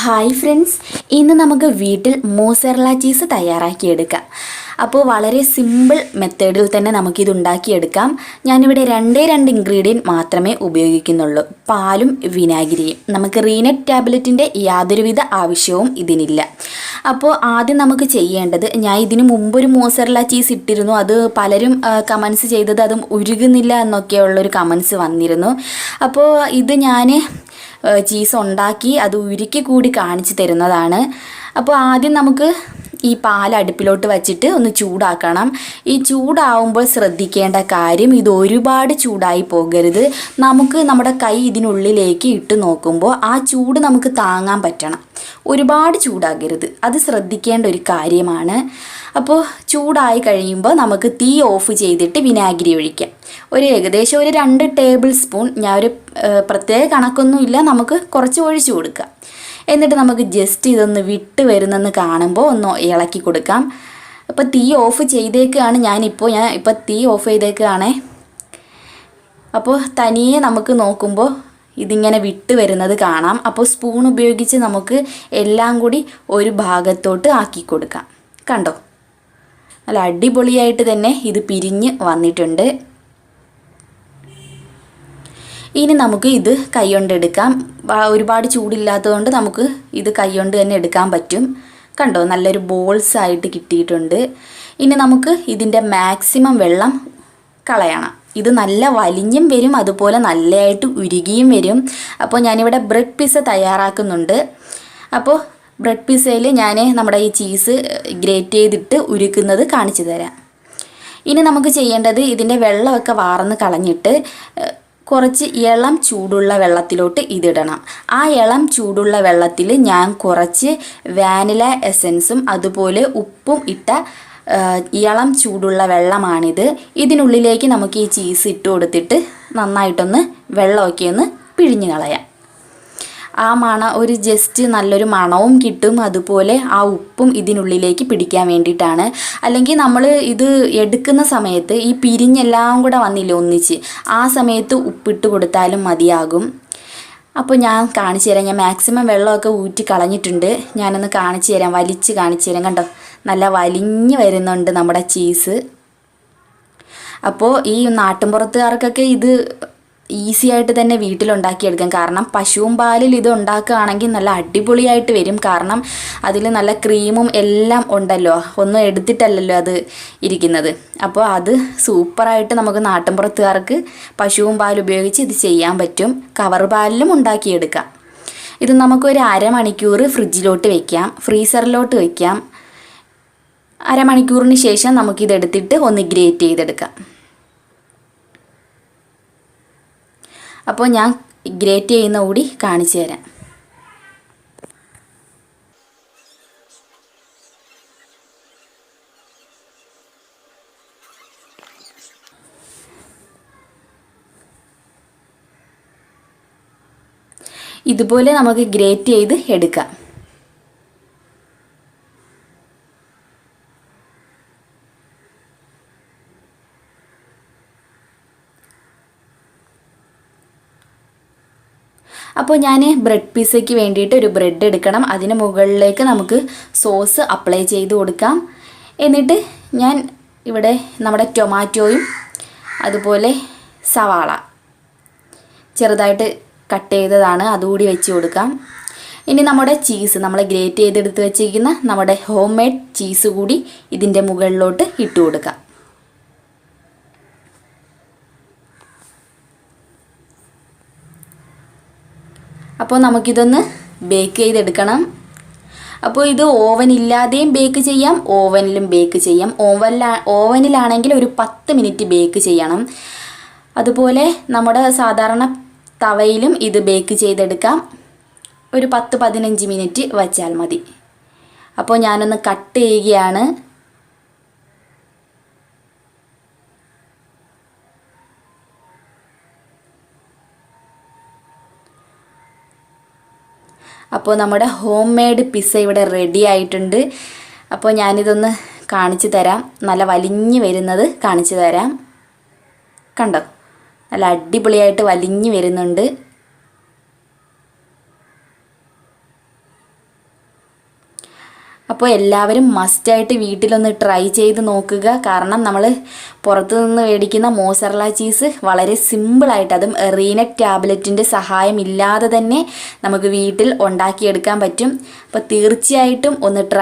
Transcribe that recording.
Hi friends, ഇന്ന് നമുക്ക് വീട്ടിൽ മോസറല്ല ചീസ് തയ്യാറാക്കിയെടുക്കാം. അപ്പോൾ വളരെ സിമ്പിൾ മെത്തേഡിൽ തന്നെ നമുക്കിത് ഉണ്ടാക്കിയെടുക്കാം. ഞാനിവിടെ രണ്ട് ഇൻഗ്രീഡിയൻറ്റ് മാത്രമേ ഉപയോഗിക്കുന്നുള്ളൂ, പാലും വിനാഗിരിയും. നമുക്ക് റീനറ്റ് ടാബ്ലറ്റിൻ്റെ യാതൊരുവിധ ആവശ്യവും ഇതിനില്ല. അപ്പോൾ ആദ്യം നമുക്ക് ചെയ്യേണ്ടത്, ഞാൻ ഇതിനു മുമ്പൊരു മോസറല്ല ചീസ് ഇട്ടിരുന്നു. അത് പലരും കമൻസ് ചെയ്തത് അതും ഉരുകുന്നില്ല എന്നൊക്കെയുള്ളൊരു കമൻസ് വന്നിരുന്നു. അപ്പോൾ ഇത് ഞാൻ ചീസ് ഉണ്ടാക്കി അത് ഉരുക്കി കൂടി കാണിച്ചു തരുന്നതാണ്. അപ്പോൾ ആദ്യം നമുക്ക് ഈ പാൽ അടുപ്പിലോട്ട് വച്ചിട്ട് ഒന്ന് ചൂടാക്കണം. ഈ ചൂടാവുമ്പോൾ ശ്രദ്ധിക്കേണ്ട കാര്യം, ഇത് ഒരുപാട് ചൂടായി പോകരുത്. നമുക്ക് നമ്മുടെ കൈ ഇതിനുള്ളിലേക്ക് ഇട്ട് നോക്കുമ്പോൾ ആ ചൂട് നമുക്ക് താങ്ങാൻ പറ്റണം. ഒരുപാട് ചൂടാകരുത്, അത് ശ്രദ്ധിക്കേണ്ട ഒരു കാര്യമാണ്. അപ്പോൾ ചൂടായി കഴിയുമ്പോൾ നമുക്ക് തീ ഓഫ് ചെയ്തിട്ട് വിനാഗിരി ഒഴിക്കാം. ഏകദേശം ഒരു 2 ടേബിൾ സ്പൂൺ, ഞാൻ ഒരു പ്രത്യേക കണക്കൊന്നുമില്ല, നമുക്ക് കുറച്ച് ഒഴിച്ചു കൊടുക്കാം. എന്നിട്ട് നമുക്ക് ജസ്റ്റ് ഇതൊന്ന് വിട്ട് വരുന്നെന്ന് കാണുമ്പോൾ ഒന്ന് ഇളക്കി കൊടുക്കാം. അപ്പോൾ തീ ഓഫ് ചെയ്തേക്കാണ്, ഞാൻ തീ ഓഫ് ചെയ്തേക്കാണേ. അപ്പോൾ തനിയെ നമുക്ക് നോക്കുമ്പോൾ ഇതിങ്ങനെ വിട്ട് വരുന്നത് കാണാം. അപ്പോൾ സ്പൂൺ ഉപയോഗിച്ച് നമുക്ക് എല്ലാം കൂടി ഒരു ഭാഗത്തോട്ട് ആക്കി കൊടുക്കാം. കണ്ടോ, നല്ല അടിപൊളിയായിട്ട് തന്നെ ഇത് പിരിഞ്ഞ് വന്നിട്ടുണ്ട്. ഇനി നമുക്ക് ഇത് കൈകൊണ്ട് എടുക്കാം. ഒരുപാട് ചൂടില്ലാത്തതുകൊണ്ട് നമുക്ക് ഇത് കൈകൊണ്ട് തന്നെ എടുക്കാൻ പറ്റും. കണ്ടോ, നല്ലൊരു ബോൾസ് ആയിട്ട് കിട്ടിയിട്ടുണ്ട്. ഇനി നമുക്ക് ഇതിൻ്റെ മാക്സിമം വെള്ളം കളയണം. ഇത് നല്ല വലിഞ്ഞും വരും, അതുപോലെ നല്ലതായിട്ട് ഉരുകിയും വരും. അപ്പോൾ ഞാനിവിടെ ബ്രെഡ് പിസ്സ തയ്യാറാക്കുന്നുണ്ട്. അപ്പോൾ ബ്രെഡ് പിസ്സയിൽ ഞാൻ നമ്മുടെ ഈ ചീസ് ഗ്രേറ്റ് ചെയ്തിട്ട് ഉരുക്കുന്നത് കാണിച്ചു തരാം. ഇനി നമുക്ക് ചെയ്യേണ്ടത്, ഇതിൻ്റെ വെള്ളമൊക്കെ വാർന്ന് കളഞ്ഞിട്ട് കുറച്ച് ഇളം ചൂടുള്ള വെള്ളത്തിലോട്ട് ഇതിടണം. ആ ഇളം ചൂടുള്ള വെള്ളത്തിൽ ഞാൻ കുറച്ച് വാനില എസൻസും അതുപോലെ ഉപ്പും ഇട്ട ഇളം ചൂടുള്ള വെള്ളമാണിത്. ഇതിനുള്ളിലേക്ക് നമുക്ക് ഈ ചീസ് ഇട്ട് കൊടുത്തിട്ട് നന്നായിട്ടൊന്ന് വെള്ളമൊക്കെ ഒന്ന് പിഴിഞ്ഞ് കളയാം. ആ ഒരു ജസ്റ്റ് നല്ലൊരു മണവും കിട്ടും, അതുപോലെ ആ ഉപ്പും ഇതിനുള്ളിലേക്ക് പിടിക്കാൻ വേണ്ടിയിട്ടാണ്. അല്ലെങ്കിൽ നമ്മൾ ഇത് എടുക്കുന്ന സമയത്ത് ഈ പിരിഞ്ഞെല്ലാം കൂടെ വന്നില്ല ഒന്നിച്ച്, ആ സമയത്ത് ഉപ്പിട്ട് കൊടുത്താലും മതിയാകും. അപ്പോൾ ഞാൻ കാണിച്ചു തരാം. ഞാൻ മാക്സിമം വെള്ളമൊക്കെ ഊറ്റി കളഞ്ഞിട്ടുണ്ട്. ഞാനൊന്ന് കാണിച്ചു തരാം, വലിച്ച് കാണിച്ചു തരാം. കണ്ടോ, നല്ല വലിഞ്ഞ് വരുന്നുണ്ട് നമ്മുടെ ചീസ്. അപ്പോൾ ഈ നാട്ടിൻപുറത്തുകാർക്കൊക്കെ ഇത് ഈസി ആയിട്ട് തന്നെ വീട്ടിലുണ്ടാക്കിയെടുക്കാം. കാരണം പശുവും പാലിൽ ഇത് ഉണ്ടാക്കുകയാണെങ്കിൽ നല്ല അടിപൊളിയായിട്ട് വരും. കാരണം അതിൽ നല്ല ക്രീമും എല്ലാം ഉണ്ടല്ലോ, ഒന്നും എടുത്തിട്ടല്ലല്ലോ അത് ഇരിക്കുന്നത്. അപ്പോൾ അത് സൂപ്പറായിട്ട് നമുക്ക് നാട്ടിൻപുറത്തുകാർക്ക് പശുവും പാൽ ഉപയോഗിച്ച് ഇത് ചെയ്യാൻ പറ്റും. കവർ പാലിലും ഉണ്ടാക്കിയെടുക്കാം. ഇത് നമുക്കൊരു അരമണിക്കൂർ ഫ്രിഡ്ജിലോട്ട് വയ്ക്കാം, ഫ്രീസറിലോട്ട് വയ്ക്കാം. അരമണിക്കൂറിന് ശേഷം നമുക്കിതെടുത്തിട്ട് ഒന്ന് ഗ്രേറ്റ് ചെയ്തെടുക്കാം. അപ്പോൾ ഞാൻ ഗ്രേറ്റ് ചെയ്യുന്ന കൂടി കാണിച്ചു തരാം. ഇതുപോലെ നമുക്ക് ഗ്രേറ്റ് ചെയ്ത് എടുക്കാം. അപ്പോൾ ഞാൻ ബ്രെഡ് പിസ്സയ്ക്ക് വേണ്ടിയിട്ട് ഒരു ബ്രെഡ് എടുക്കണം. അതിന് മുകളിലേക്ക് നമുക്ക് സോസ് അപ്ലൈ ചെയ്ത് കൊടുക്കാം. എന്നിട്ട് ഞാൻ ഇവിടെ നമ്മുടെ ടൊമാറ്റോയും അതുപോലെ സവാള ചെറുതായിട്ട് കട്ട് ചെയ്തതാണ്, അതുകൂടി വെച്ച് കൊടുക്കാം. ഇനി നമ്മുടെ ചീസ്, നമ്മൾ ഗ്രേറ്റ് ചെയ്തെടുത്ത് വെച്ചിരിക്കുന്ന നമ്മുടെ ഹോം മെയ്ഡ് ചീസ് കൂടി ഇതിൻ്റെ മുകളിലോട്ട് ഇട്ട് കൊടുക്കാം. അപ്പോൾ നമുക്കിതൊന്ന് ബേക്ക് ചെയ്തെടുക്കണം. അപ്പോൾ ഇത് ഓവനില്ലാതെയും ബേക്ക് ചെയ്യാം, ഓവനിലും ബേക്ക് ചെയ്യാം. ഓവനിലാണെങ്കിൽ ഒരു 10 മിനിറ്റ് ബേക്ക് ചെയ്യണം. അതുപോലെ നമ്മുടെ സാധാരണ തവയിലും ഇത് ബേക്ക് ചെയ്തെടുക്കാം. ഒരു 10-15 മിനിറ്റ് വച്ചാൽ മതി. അപ്പോൾ ഞാനൊന്ന് കട്ട് ചെയ്യുകയാണ്. അപ്പോൾ നമ്മുടെ ഹോം മെയ്ഡ് പിസ്സ ഇവിടെ റെഡി ആയിട്ടുണ്ട്. അപ്പോൾ ഞാനിതൊന്ന് കാണിച്ചു തരാം, നല്ല വലിഞ്ഞ് വരുന്നത് കാണിച്ചു തരാം. കണ്ടോ, നല്ല അടിപൊളിയായിട്ട് വലിഞ്ഞ് വരുന്നുണ്ട്. അപ്പോൾ എല്ലാവരും മസ്റ്റായിട്ട് വീട്ടിലൊന്ന് ട്രൈ ചെയ്ത് നോക്കുക. കാരണം നമ്മൾ പുറത്തു നിന്ന് മേടിക്കുന്ന മോസറല്ല ചീസ് വളരെ സിമ്പിളായിട്ട്, അതും റീനറ്റ് ടാബ്ലറ്റിൻ്റെ സഹായം ഇല്ലാതെ തന്നെ നമുക്ക് വീട്ടിൽ ഉണ്ടാക്കിയെടുക്കാൻ പറ്റും. അപ്പോൾ തീർച്ചയായിട്ടും ഒന്ന്